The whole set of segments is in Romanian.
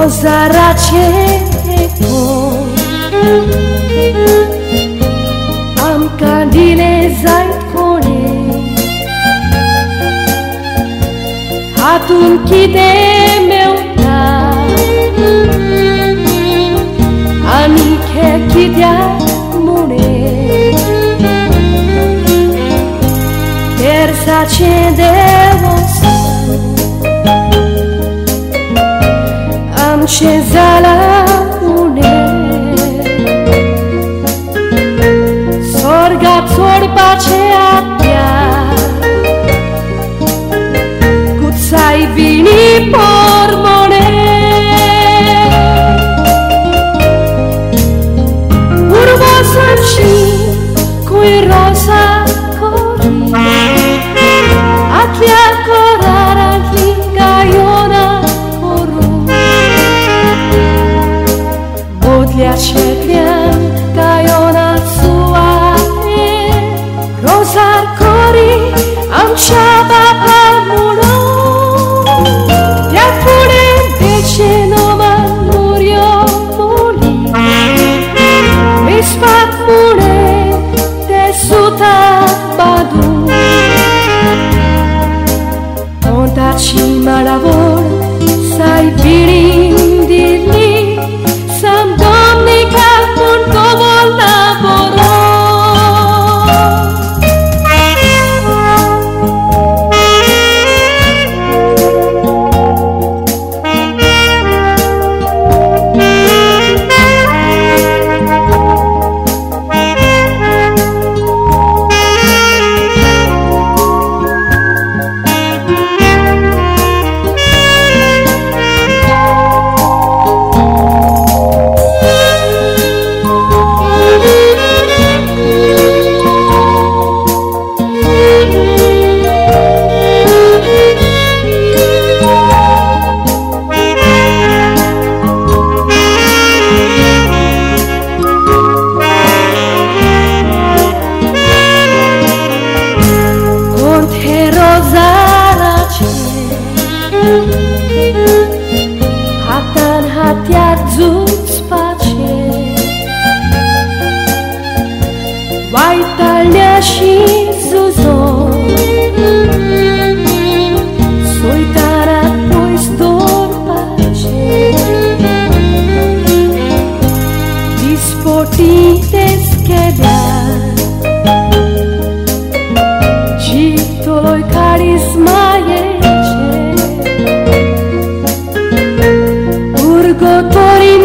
rosa racieco, am candile zaitcone, atunci chide meu ta, amiche chidea mune, per s'accende scesa la lune, sorga torba ce abbia, guzzai vini pormone, urbo sanci, cui rosa cori, atlia corara gaiona. Čekljam gajona suave, rozar kori, am čaba pamuno. Ja pure veče nova murio muli, mi spak mune te suta badu. Contaci ma lavor, sai virin dirli, sam domenica un nuovo lavoro. Hatan hatiat zuți pace, Vaitalia și Zuzo, Soitara poi stor pace, Dispoti schedea, Citoloi carismaie, Urgotori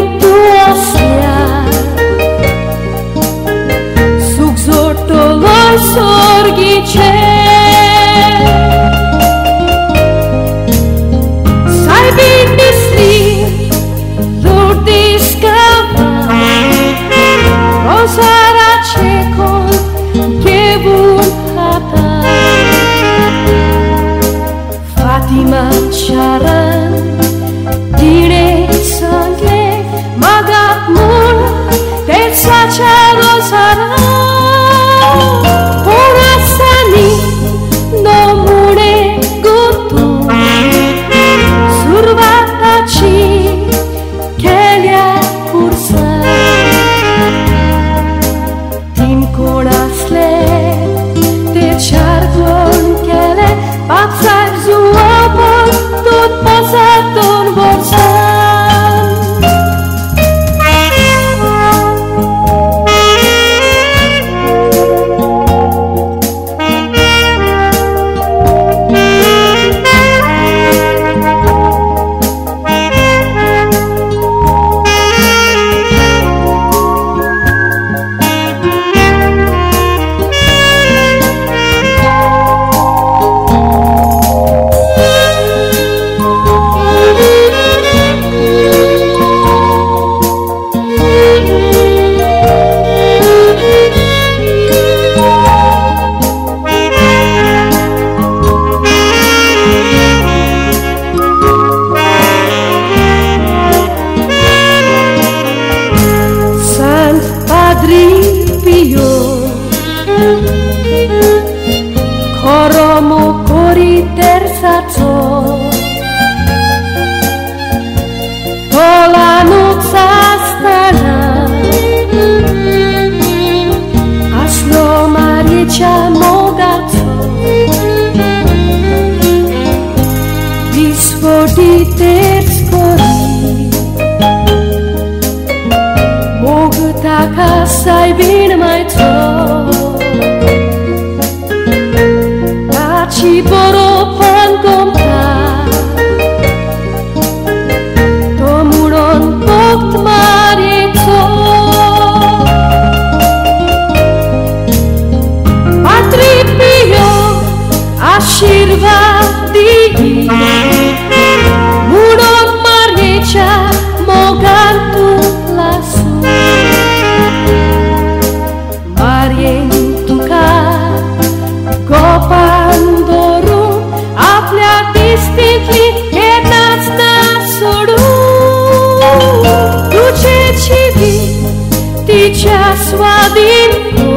suadinto,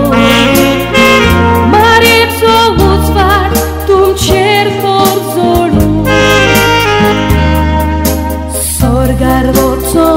Mariezzo uzvar tum cerco zolu, Sorgar voco